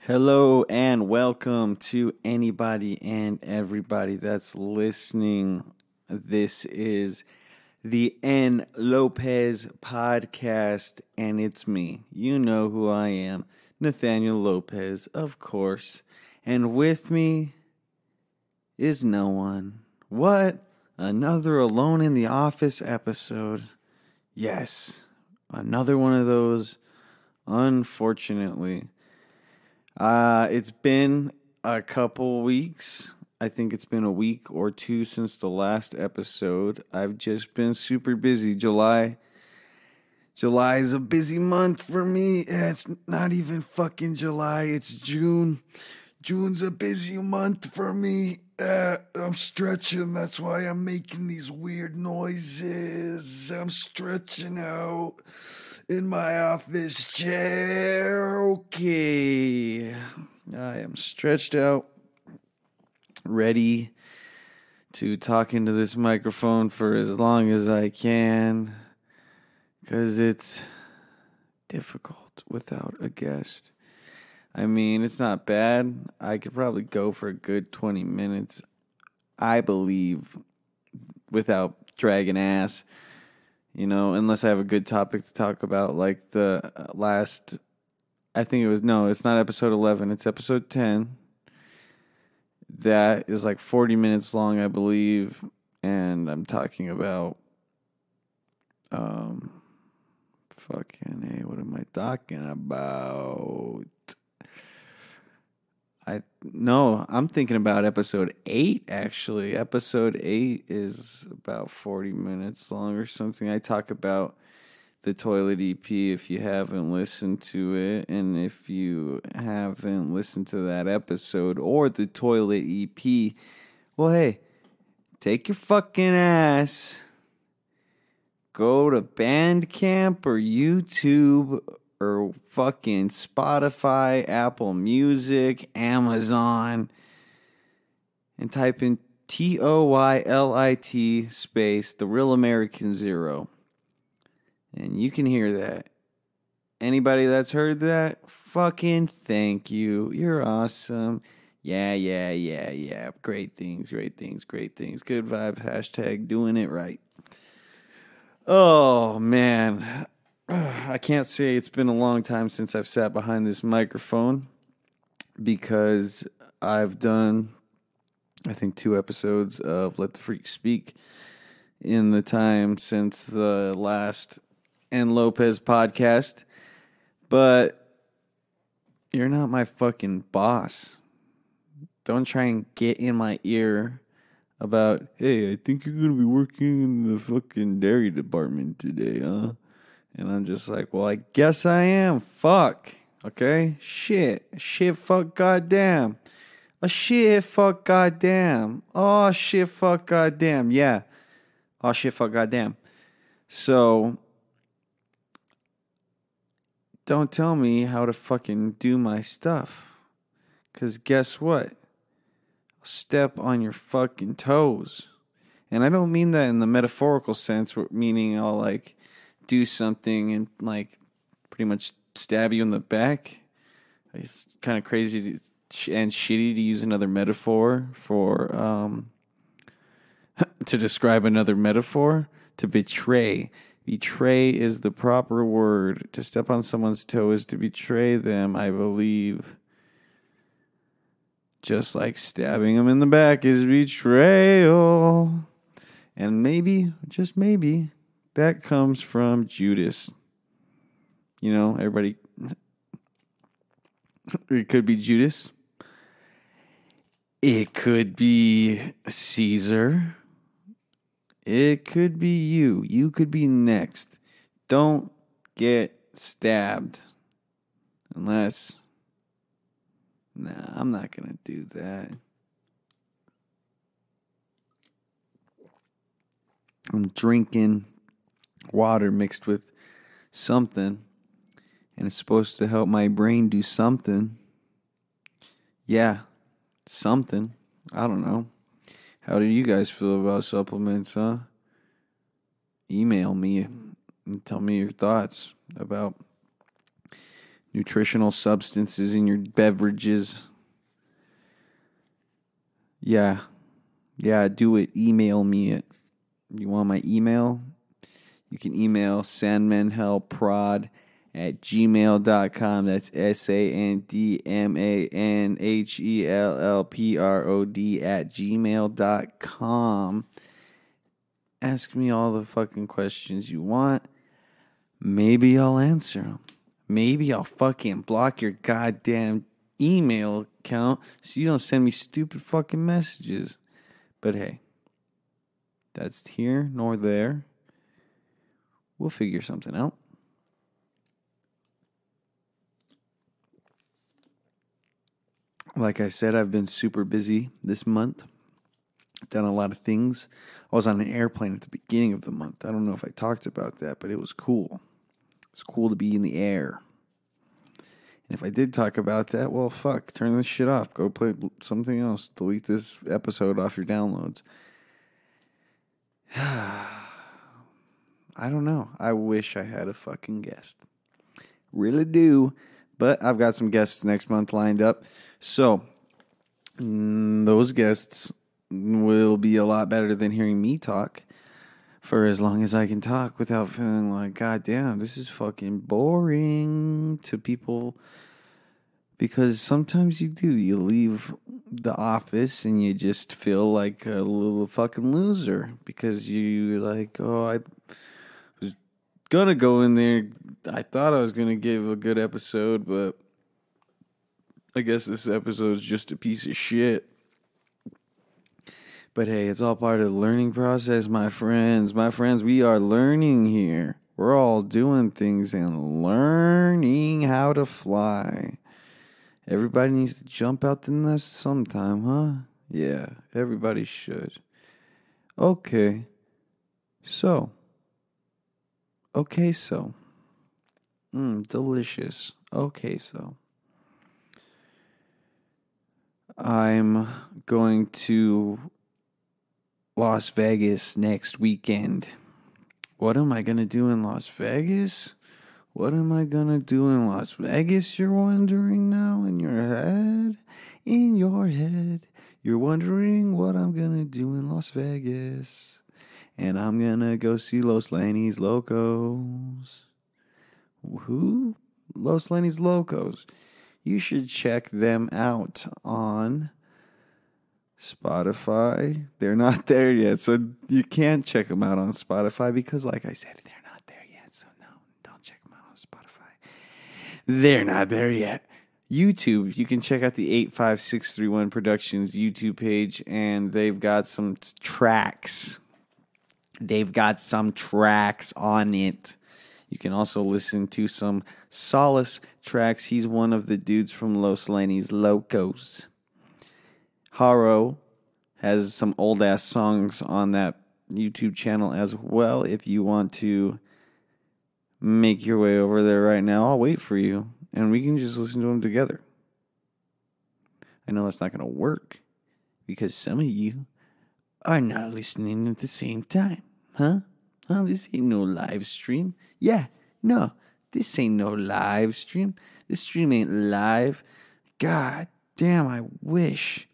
Hello and welcome to anybody and everybody that's listening. This is the Lopez Podcast, and it's me. You know who I am, Nathaniel Lopez, of course. And with me is no one. What? Another Alone in the Office episode. Yes, another one of those, unfortunately. It's been a couple weeks. I think it's been a week or two since the last episode. I've just been super busy. July is a busy month for me. It's not even fucking July. It's June. June's a busy month for me. I'm stretching. That's why I'm making these weird noises. I'm stretching out in my office chair. Okay. I am stretched out, ready to talk into this microphone for as long as I can, because it's difficult without a guest. I mean, it's not bad. I could probably go for a good 20 minutes, I believe, without dragging ass. You know, unless I have a good topic to talk about, like the last, it's not episode 11, it's episode 10. That is like 40 minutes long, I believe, and I'm talking about, what am I talking about? I'm thinking about episode 8, actually. Episode 8 is about 40 minutes long or something. I talk about the Toilet EP if you haven't listened to it. And if you haven't listened to that episode or the Toilet EP, well, hey, take your fucking ass, go to Bandcamp or YouTube or fucking Spotify, Apple Music, Amazon, and type in TOYLIT space, The Real American Zero. And you can hear that. Anybody that's heard that, fucking thank you. You're awesome. Yeah. Great things. Good vibes. Hashtag doing it right. Oh, man. I can't say it's been a long time since I've sat behind this microphone, because I've done, I think, 2 episodes of Let the Freak Speak in the time since the last Lopez podcast. But you're not my fucking boss. Don't try and get in my ear about, hey, I think you're going to be working in the fucking dairy department today, huh? And I'm just like, well, I guess I am. Fuck. Okay? Shit, fuck, goddamn. Shit, fuck, goddamn. Oh, shit, fuck, goddamn. Yeah. Oh, shit, fuck, goddamn. So, don't tell me how to fucking do my stuff. Because guess what? I'll step on your fucking toes. And I don't mean that in the metaphorical sense, meaning I'll, like, do something and, like, pretty much stab you in the back. It's kind of crazy and shitty to use another metaphor for to describe another metaphor. To betray. Betray is the proper word. To step on someone's toe is to betray them, I believe. Just like stabbing them in the back is betrayal. And maybe, just maybe, that comes from Judas. You know, everybody, it could be Judas. It could be Caesar. It could be you. You could be next. Don't get stabbed. Unless, I'm not going to do that. I'm drinking water mixed with something, and it's supposed to help my brain do something. Yeah, something. I don't know. How do you guys feel about supplements, huh? Email me and tell me your thoughts about nutritional substances in your beverages. Yeah, do it. Email me it. You want my email? You can email sandmanhellprod@gmail.com. That's SANDMANHELLPROD@gmail.com. Ask me all the fucking questions you want. Maybe I'll answer them. Maybe I'll fucking block your goddamn email account so you don't send me stupid fucking messages. But hey, that's here nor there. We'll figure something out. Like I said, I've been super busy this month. Done a lot of things. I was on an airplane at the beginning of the month. I don't know if I talked about that, but it was cool. It's cool to be in the air. And if I did talk about that, well, fuck, turn this shit off. Go play something else. Delete this episode off your downloads. I don't know. I wish I had a fucking guest. Really do. But I've got some guests next month lined up. So, those guests will be a lot better than hearing me talk for as long as I can talk without feeling like, God damn, this is fucking boring to people. Because sometimes you do. You leave the office and you just feel like a little fucking loser. Because you're like, oh, I was going to go in there. I thought I was going to give a good episode, but I guess this episode is just a piece of shit. But hey, it's all part of the learning process, my friends. My friends, we are learning here. We're all doing things and learning how to fly. Everybody needs to jump out the nest sometime, huh? Yeah, everybody should. Okay, so. Delicious. Okay, so. I'm going to Las Vegas next weekend. What am I going to do in Las Vegas? What am I going to do in Las Vegas, you're wondering now in your head? In your head, you're wondering what I'm going to do in Las Vegas. And I'm going to go see Los Laney's Locos. Who? Los Laney's Locos. You should check them out on Spotify. They're not there yet, so you can't check them out on Spotify because, like I said, they're not there yet. So no, don't check them out on Spotify. They're not there yet. YouTube, you can check out the 85631 Productions YouTube page, and they've got some tracks. They've got some tracks on it. You can also listen to some Solace tracks. He's one of the dudes from Los Laney's Locos. Haro has some old-ass songs on that YouTube channel as well. If you want to make your way over there right now, I'll wait for you, and we can just listen to them together. I know that's not going to work, because some of you are not listening at the same time. Huh? This ain't no live stream. Yeah, no, this ain't no live stream. This stream ain't live. God damn, I wish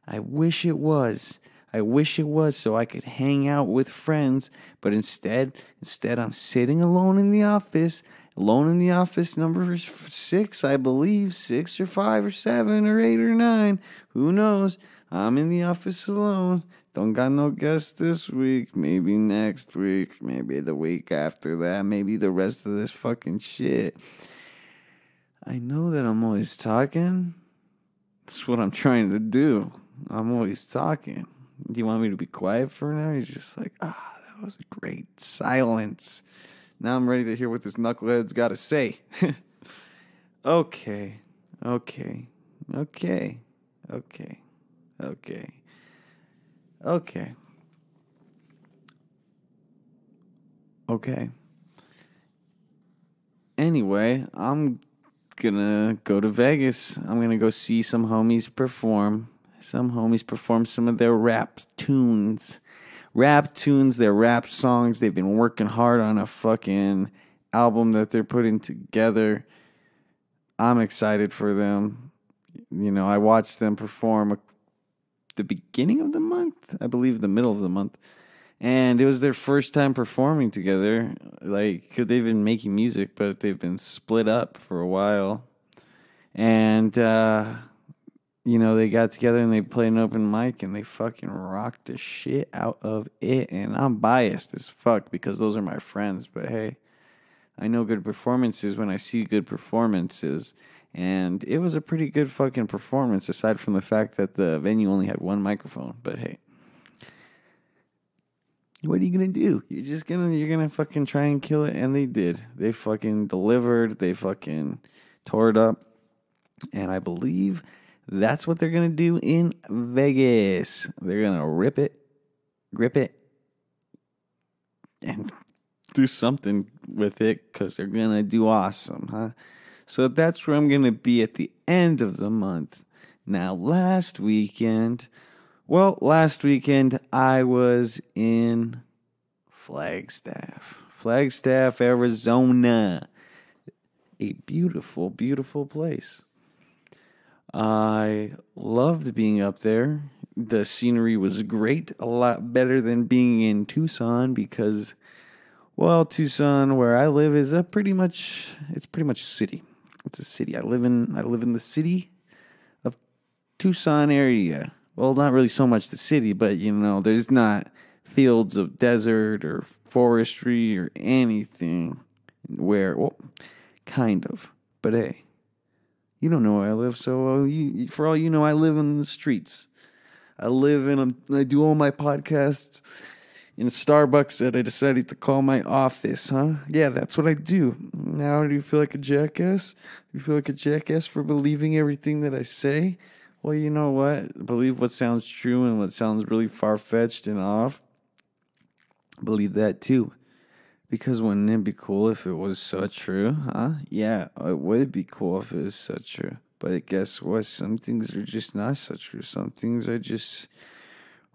it was. I wish it was so I could hang out with friends. But instead I'm sitting alone in the office. Alone in the office, number 6, I believe. 6 or 5 or 7 or 8 or 9. Who knows? I'm in the office alone. Don't got no guests this week. Maybe next week. Maybe the week after that. Maybe the rest of this fucking shit. I know that I'm always talking. That's what I'm trying to do. I'm always talking. Do you want me to be quiet for now? You're just like, that was a great silence. Now I'm ready to hear what this knucklehead's got to say. Okay. Anyway, I'm gonna go to Vegas. I'm gonna go see some homies perform. Some homies perform some of their rap tunes. Their rap songs. They've been working hard on a fucking album that they're putting together. I'm excited for them. I watched them perform the beginning of the month, I believe the middle of the month. And it was their first time performing together. Like, 'cause they've been making music, but they've been split up for a while. And, they got together and they played an open mic and they fucking rocked the shit out of it. And I'm biased as fuck because those are my friends. But hey, I know good performances when I see good performances. And it was a pretty good fucking performance aside from the fact that the venue only had one microphone. But hey. What are you gonna do? You're gonna fucking try and kill it, and they did. They fucking delivered. They fucking tore it up, and I believe that's what they're gonna do in Vegas. They're gonna rip it, grip it, and do something with it because they're gonna do awesome, huh? So that's where I'm gonna be at the end of the month. Now, last weekend I was in Flagstaff, Arizona. A beautiful, beautiful place. I loved being up there. The scenery was great, a lot better than being in Tucson because, Tucson, where I live, is pretty much city. It's a city. I live in the city of Tucson area. Well, not really so much the city, but, there's not fields of desert or forestry or anything kind of. But, hey, you don't know where I live, so for all you know, I live in the streets. I do all my podcasts in Starbucks that I decided to call my office, huh? Yeah, that's what I do. Now, do you feel like a jackass? Do you feel like a jackass for believing everything that I say? Well, you know what? Believe what sounds true and what sounds really far-fetched and off. Believe that too. Because wouldn't it be cool if it was so true, huh? Yeah, it would be cool if it was so true. But guess what? Some things are just not so true. Some things are just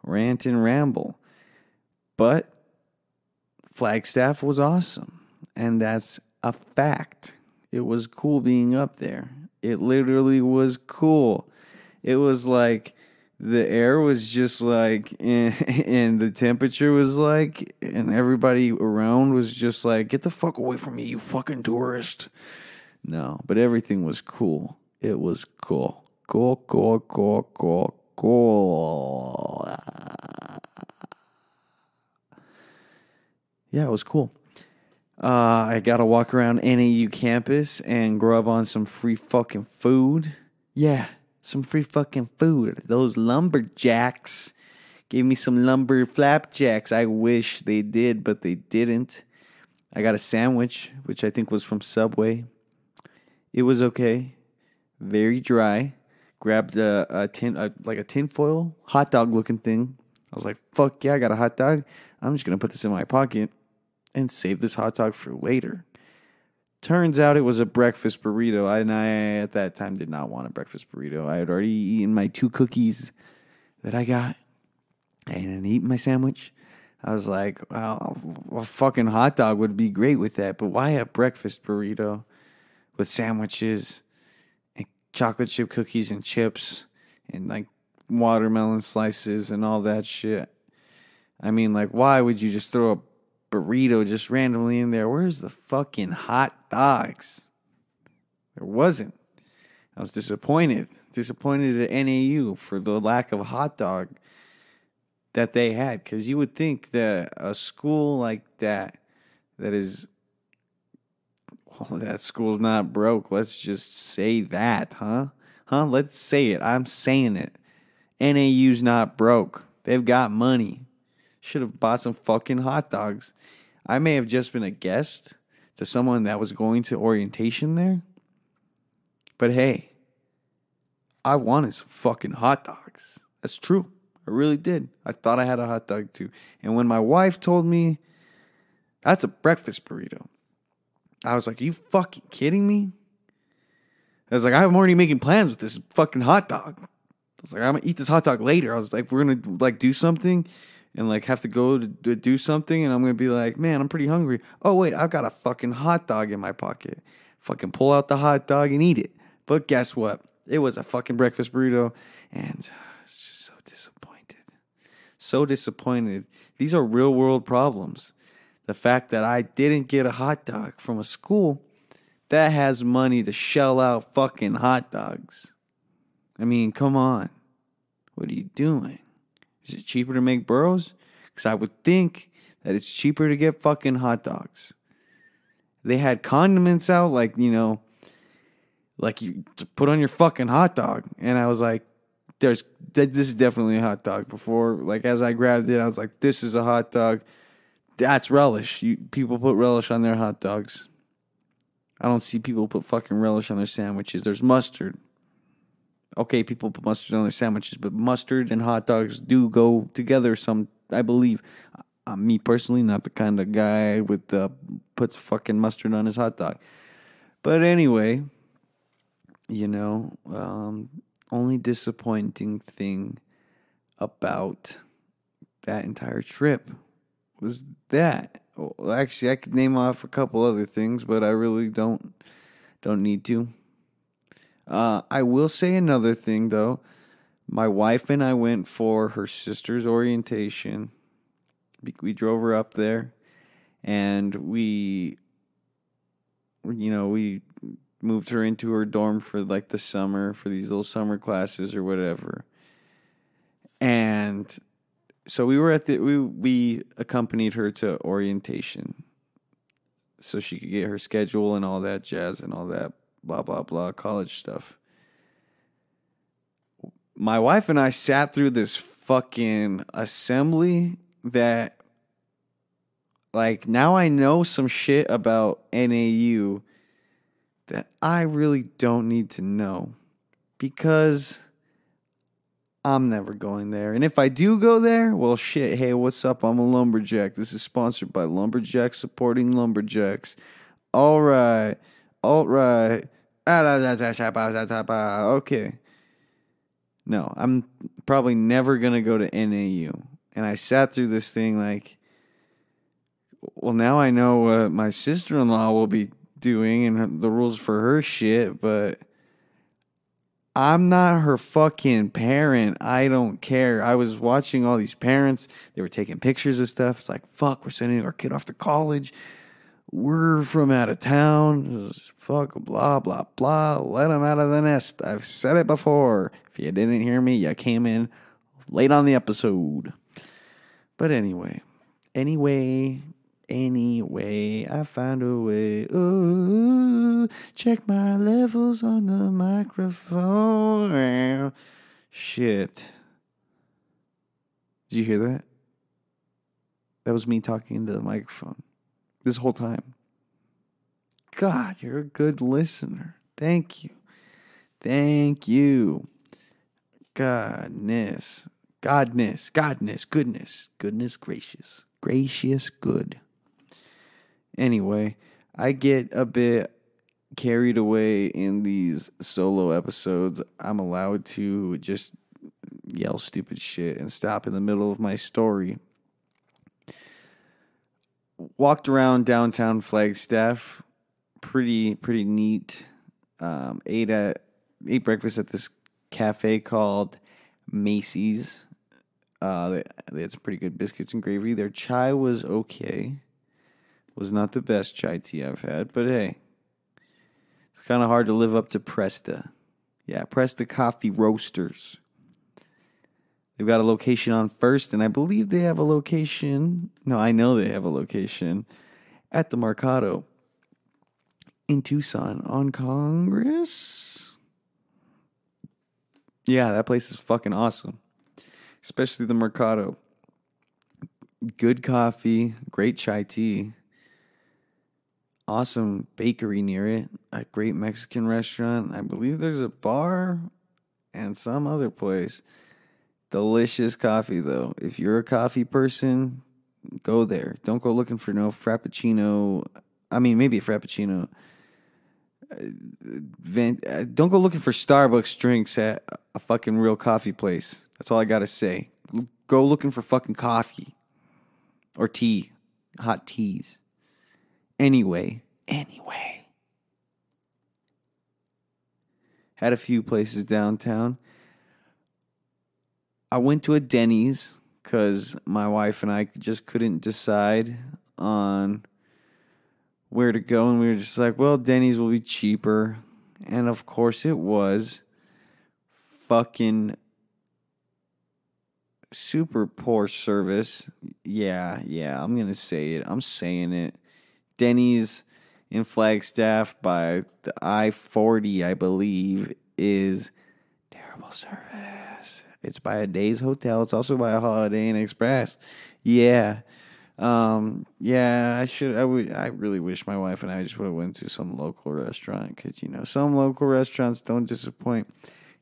rant and ramble. But Flagstaff was awesome. And that's a fact. It was cool being up there. It literally was cool. It was like the air was just like, and the temperature was like, and everybody around was just like, get the fuck away from me, you fucking tourist. No, but everything was cool. It was cool. Cool. Yeah, it was cool. I got to walk around NAU campus and grub on some free fucking food. Yeah. Some free fucking food. Those lumberjacks gave me some lumber flapjacks. I wish they did, but they didn't. I got a sandwich, which I think was from Subway. It was okay. Very dry. Grabbed a tinfoil hot dog looking thing. I was like, fuck yeah, I got a hot dog. I'm just going to put this in my pocket and save this hot dog for later. Turns out it was a breakfast burrito, and I, at that time, did not want a breakfast burrito. I had already eaten my 2 cookies that I got, and eaten my sandwich. I was like, well, a fucking hot dog would be great with that, but why a breakfast burrito with sandwiches and chocolate chip cookies and chips and, like, watermelon slices and all that shit? I mean, like, why would you just throw a burrito just randomly in there? Where's the fucking hot dogs? There wasn't. I was disappointed at NAU for the lack of hot dog that they had, because you would think that a school like that is, well, that school's not broke. Let's just say that, huh? Let's say it. I'm saying it. NAU's not broke. They've got money. Should have bought some fucking hot dogs. I may have just been a guest to someone that was going to orientation there. But hey, I wanted some fucking hot dogs. That's true. I really did. I thought I had a hot dog too. And when my wife told me that's a breakfast burrito, I was like, are you fucking kidding me? I was like, I'm already making plans with this fucking hot dog. I was like, I'm going to eat this hot dog later. I was like, we're going to like do something and like have to go to do something. And I'm going to be like, man, I'm pretty hungry. Oh, wait, I've got a fucking hot dog in my pocket. fucking pull out the hot dog and eat it. But guess what? It was a fucking breakfast burrito, and it's just so disappointed. So disappointed. These are real world problems. The fact that I didn't get a hot dog from a school that has money to shell out fucking hot dogs. I mean, come on. What are you doing? Is it cheaper to make burros? Because I would think that it's cheaper to get fucking hot dogs. They had condiments out, like, you know, like you to put on your fucking hot dog. And I was like, this is definitely a hot dog. Before, like, as I grabbed it, I was like, this is a hot dog. That's relish. People put relish on their hot dogs. I don't see people put fucking relish on their sandwiches. There's mustard. Okay, people put mustard on their sandwiches, but mustard and hot dogs do go together I believe. Me personally, not the kind of guy with puts fucking mustard on his hot dog. But anyway, you know, only disappointing thing about that entire trip was that. Well, actually, I could name off a couple other things, but I really don't need to. I will say another thing, though. My wife and I went for her sister's orientation. We drove her up there, and we moved her into her dorm for like the summer, for these little summer classes or whatever. And so we were we accompanied her to orientation so she could get her schedule and all that jazz and all that blah, blah, blah, college stuff. My wife and I sat through this fucking assembly that, like, now I know some shit about NAU that I really don't need to know because I'm never going there. And if I do go there, well, shit, hey, what's up? I'm a lumberjack. This is sponsored by Lumberjacks Supporting Lumberjacks. All right. Okay. No, I'm probably never going to go to NAU. And I sat through this thing like, well, now I know what my sister-in-law will be doing and the rules for her shit, but I'm not her fucking parent. I don't care. I was watching all these parents. They were taking pictures of stuff. It's like, fuck, we're sending our kid off to college. We're from out of town. Fuck, blah, blah, blah. Let them out of the nest. I've said it before. If you didn't hear me, you came in late on the episode. But anyway, I found a way. Ooh, check my levels on the microphone. Shit. Did you hear that? That was me talking into the microphone this whole time. God, you're a good listener. Thank you. Goodness, gracious, good. Anyway, I get a bit carried away in these solo episodes. I'm allowed to just yell stupid shit and stop in the middle of my story. Walked around downtown Flagstaff, pretty neat. Ate breakfast at this cafe called Macy's. They had some pretty good biscuits and gravy. Their chai was okay. Was not the best chai tea I've had, but hey, it's kind of hard to live up to Presta. Yeah, Presta Coffee Roasters. They've got a location on First, and I believe they have a location. No, I know they have a location at the Mercado in Tucson on Congress. Yeah, that place is fucking awesome. Especially the Mercado. Good coffee, great chai tea. Awesome bakery near it. A great Mexican restaurant. I believe there's a bar and some other place. Delicious coffee, though. If you're a coffee person, go there. Don't go looking for no frappuccino. I mean, maybe a frappuccino. Don't go looking for Starbucks drinks at a fucking real coffee place. That's all I gotta say. Go looking for fucking coffee. Or tea. Hot teas. Anyway. Had a few places downtown. I went to a Denny's because my wife and I just couldn't decide on where to go. And we were just like, well, Denny's will be cheaper. And of course it was. Fucking super poor service. Yeah, I'm going to say it. I'm saying it. Denny's in Flagstaff by the I-40, I believe, is terrible service. It's by a Days Hotel. It's also by a Holiday Inn Express. Yeah. I really wish my wife and I just would have went to some local restaurant because, some local restaurants don't disappoint.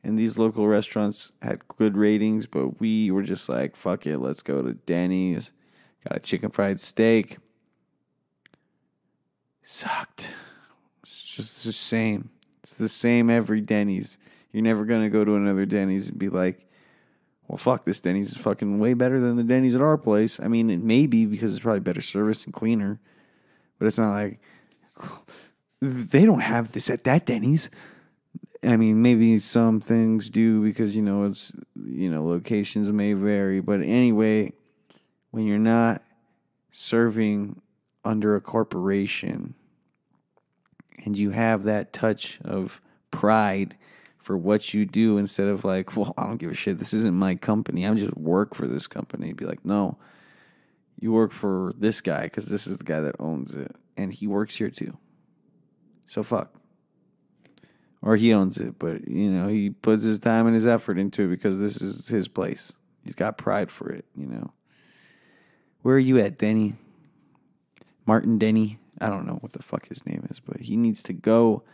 And these local restaurants had good ratings, but we were just like, fuck it, let's go to Denny's. Got a chicken fried steak. Sucked. It's just the same. It's the same every Denny's. You're never going to go to another Denny's and be like, well, fuck, this Denny's is fucking way better than the Denny's at our place. I mean, it may be because it's probably better service and cleaner. But it's not like, they don't have this at that Denny's. I mean, maybe some things do because, it's, locations may vary. But anyway, when you're not serving under a corporation and you have that touch of pride for what you do instead of like, well, I don't give a shit. This isn't my company. I just work for this company. Be like, no, you work for this guy because this is the guy that owns it. And he works here too. So fuck. Or he owns it, but, he puts his time and his effort into it because this is his place. He's got pride for it, Where are you at, Denny? Martin Denny? I don't know what the fuck his name is, but he needs to go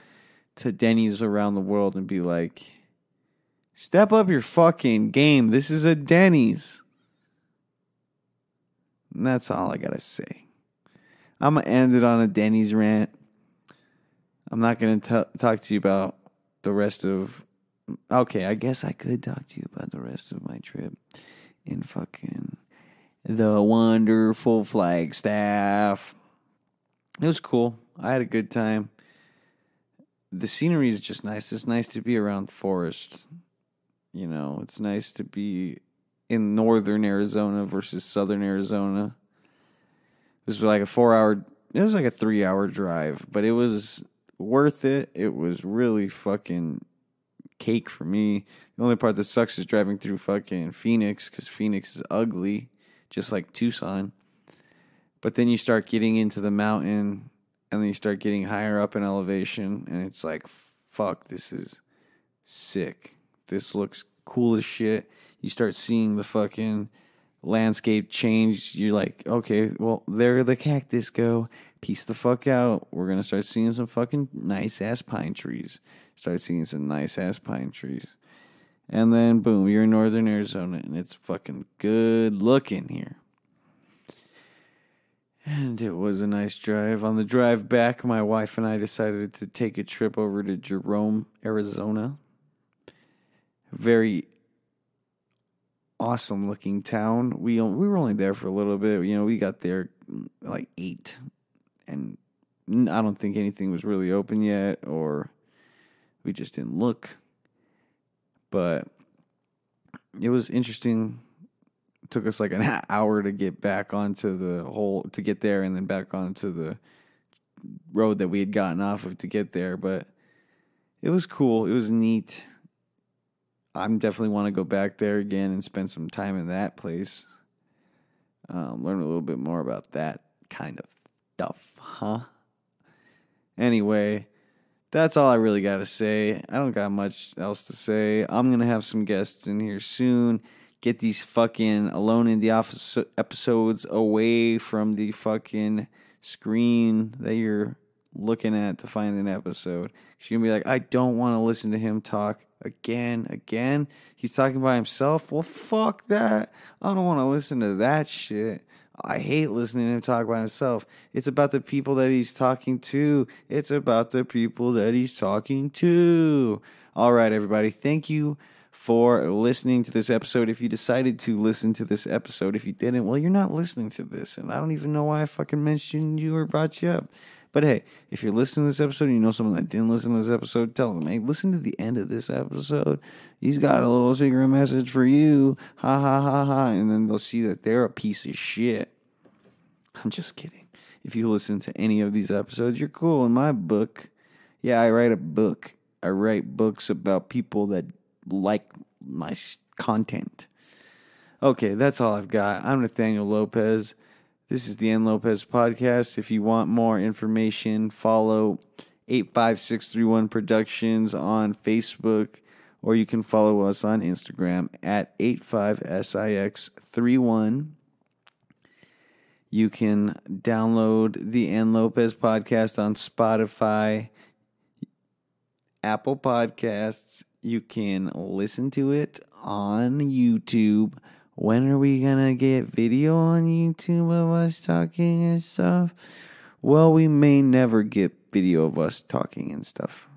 to Denny's around the world and be like, step up your fucking game. This is a Denny's. And that's all I gotta say. I'm gonna end it on a Denny's rant. I'm not going to talk to you about the rest of... Okay, I guess I could talk to you about the rest of my trip in fucking the wonderful Flagstaff. It was cool. I had a good time. The scenery is just nice. It's nice to be around forests. It's nice to be in northern Arizona versus southern Arizona. It was like a 3-hour drive, but it was worth it. It was really fucking cake for me. The only part that sucks is driving through fucking Phoenix because Phoenix is ugly, just like Tucson. But then you start getting into the mountain and then you start getting higher up in elevation and it's like, fuck, this is sick. This looks cool as shit. You start seeing the fucking landscape change. You're like, okay, well, there the cactus go. Peace the fuck out. We're going to start seeing some fucking nice-ass pine trees. Start seeing some nice-ass pine trees. And then, boom, you're in northern Arizona, and it's fucking good looking here. And it was a nice drive. On the drive back, my wife and I decided to take a trip over to Jerome, Arizona. Very awesome-looking town. We were only there for a little bit. We got there like 8. And I don't think anything was really open yet, or we just didn't look. But it was interesting. It took us like an hour to get back onto to get there and then back onto the road that we had gotten off of to get there. But it was cool. It was neat. I definitely want to go back there again and spend some time in that place. Learn a little bit more about that kind of stuff, huh? Anyway, that's all I really got to say. I don't got much else to say. I'm going to have some guests in here soon. Get these fucking Alone in the Office episodes away from the fucking screen that you're looking at to find an episode. You're going to be like, I don't want to listen to him talk again. He's talking by himself. Well, fuck that. I don't want to listen to that shit. I hate listening to him talk by himself. It's about the people that he's talking to. It's about the people that he's talking to. All right, everybody. Thank you for listening to this episode. If you decided to listen to this episode, if you didn't, well, you're not listening to this. And I don't even know why I fucking mentioned you or brought you up. But hey, if you're listening to this episode and you know someone that didn't listen to this episode, tell them, hey, listen to the end of this episode. He's got a little secret message for you. Ha, ha, ha, ha. And then they'll see that they're a piece of shit. I'm just kidding. If you listen to any of these episodes, you're cool in my book. Yeah, I write a book. I write books about people that like my content. Okay, that's all I've got. I'm Nathaniel Lopez. This is the Lopez Podcast. If you want more information, follow 85631 Productions on Facebook, or you can follow us on Instagram at 85SIX31. You can download the Lopez Podcast on Spotify, Apple Podcasts. You can listen to it on YouTube. When are we going to get video on YouTube of us talking and stuff? Well, we may never get video of us talking and stuff.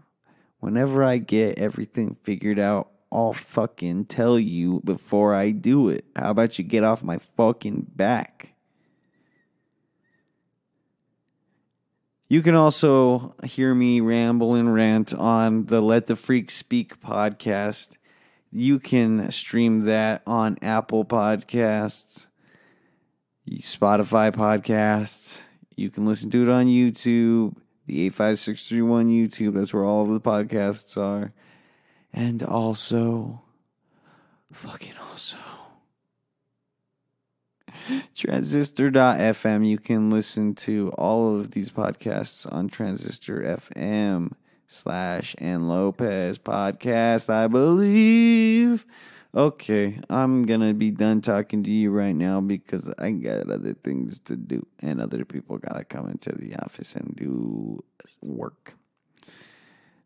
Whenever I get everything figured out, I'll fucking tell you before I do it. How about you get off my fucking back? You can also hear me ramble and rant on the Let the Freak Speak podcast. You can stream that on Apple Podcasts, Spotify Podcasts. You can listen to it on YouTube, the 85631 YouTube. That's where all of the podcasts are. And also, Transistor.fm. You can listen to all of these podcasts on Transistor FM / Lopez Podcast, I believe. Okay, I'm gonna be done talking to you right now because I got other things to do, and other people gotta come into the office and do work.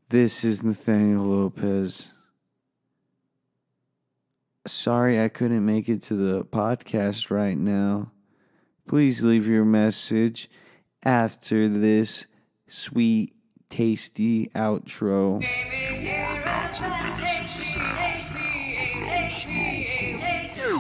This is Nathaniel Lopez. Sorry I couldn't make it to the podcast right now. Please leave your message after this sweet, tasty outro.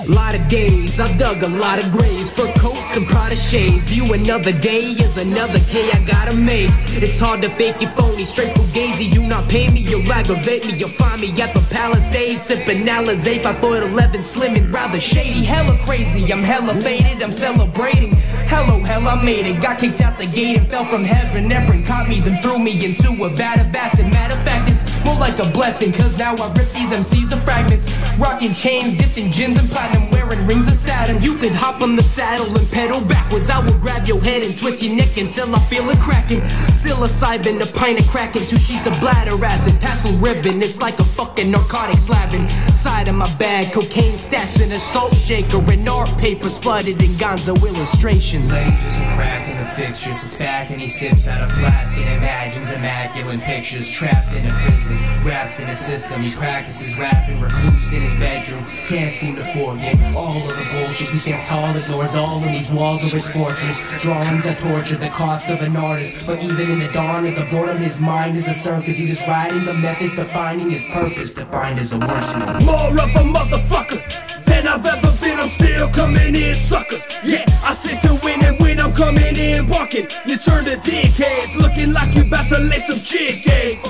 Lot of days, I dug a lot of graves, fur coats and Prada shades. View another day is another K I gotta make. It's hard to fake it phony, straight fugazi. You not pay me, you'll aggravate me. You'll find me at the Palisade, sipping Alizé, 5'11", slim and rather shady. Hella crazy, I'm hella faded, I'm celebrating. Hello, hell, I made it. Got kicked out the gate and fell from heaven. Efren caught me, then threw me into a vat of acid. Matter of fact, it's more like a blessing, cause now I rip these MCs to fragments. Rocking chains, dipped in gins and platinum, wearing rings of Saturn. You could hop on the saddle and pedal backwards. I will grab your head and twist your neck until I feel it cracking. Psilocybin, a pint of cracking, 2 sheets of bladder acid. Pass with ribbon, it's like a fucking narcotic slabbing. Side of my bag, cocaine stashed in a salt shaker, and art papers flooded in gonzo illustrations. Lasers and crack in the fixtures, sits back and he sips out a flask and imagines immaculate pictures. Trapped in a prison, wrapped in a system. He practices rapping, reclused in his bedroom. Can't seem to forget all of the bullshit. He stands tall, ignores all of these walls of his fortress. Drawings that torture the cost of an artist. But even in the dawn of the boredom, his mind is a circus. He's just writing the methods to finding his purpose. Defined as a wordsmith. More of a motherfucker than I've ever been. I'm still coming in, sucker. Yeah, I sit to win, and when I'm coming in walking, you turn to dickheads, looking like you about to lay some chick eggs.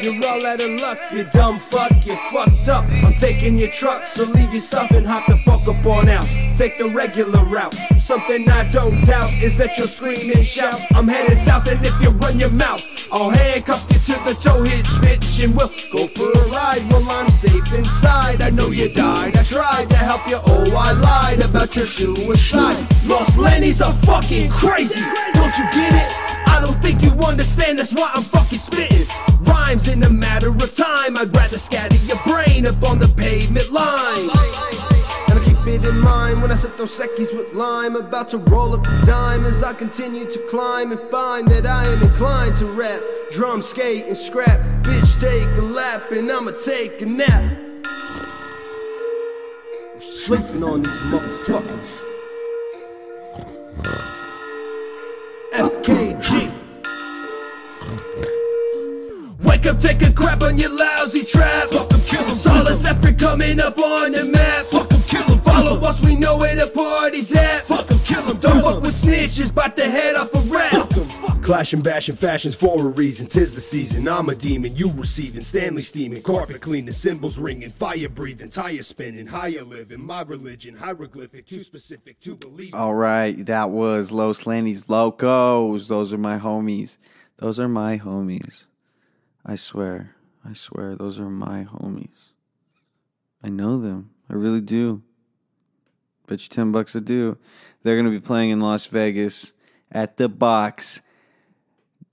You're all out of luck, you dumb fuck, you fucked up. I'm taking your truck, so leave your stuff and hop the fuck up on out. Take the regular route. Something I don't doubt is that you'll scream and shout. I'm headed south, and if you run your mouth, I'll handcuff you to the tow hitch, bitch, and we'll go for a ride while I'm safe inside. I know you died, I tried to help you, oh I lied about your suicide. Lost Lenny's are fucking crazy, don't you get it? I don't think you understand, that's why I'm fucking spitting rhymes in a matter of time. I'd rather scatter your brain up on the pavement line. And I keep it in mind when I sip those seckies with lime. About to roll up the dime as I continue to climb and find that I am inclined to rap. Drum, skate, and scrap. Bitch, take a lap and I'ma take a nap. I'm sleeping on these motherfuckers. FKG. Wake up, take a crap on your lousy trap. Fuck 'em, kill 'em. Solace effort coming up on the map. Fuck 'em, kill 'em. Follow us, we know where the party's at. Fuck 'em, kill 'em. Don't fuck with snitches, bout to head off a rap. Fuck 'em. Clashing, bashing fashions for a reason. 'Tis the season, I'm a demon, you receiving. Stanley steaming, carpet cleaning, cymbals ringing, fire breathing, tire spinning, higher living. My religion, hieroglyphic, too specific to believe. All right, that was Los Lanny's Locos. Those are my homies. Those are my homies. I swear, those are my homies. I know them. I really do. Bet you $10 a do. They're going to be playing in Las Vegas at the Box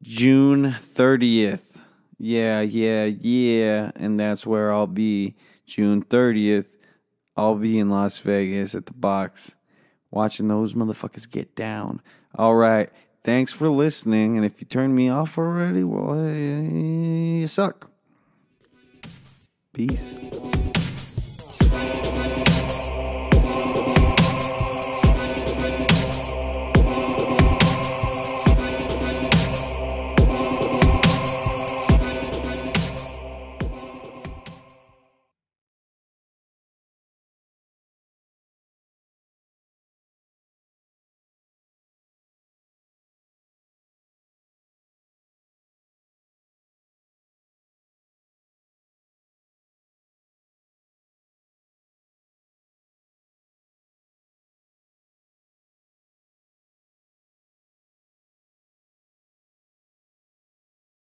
June 30th. Yeah. And that's where I'll be. June 30th. I'll be in Las Vegas at the Box watching those motherfuckers get down. All right. Thanks for listening. And if you turned me off already, well, you suck. Peace.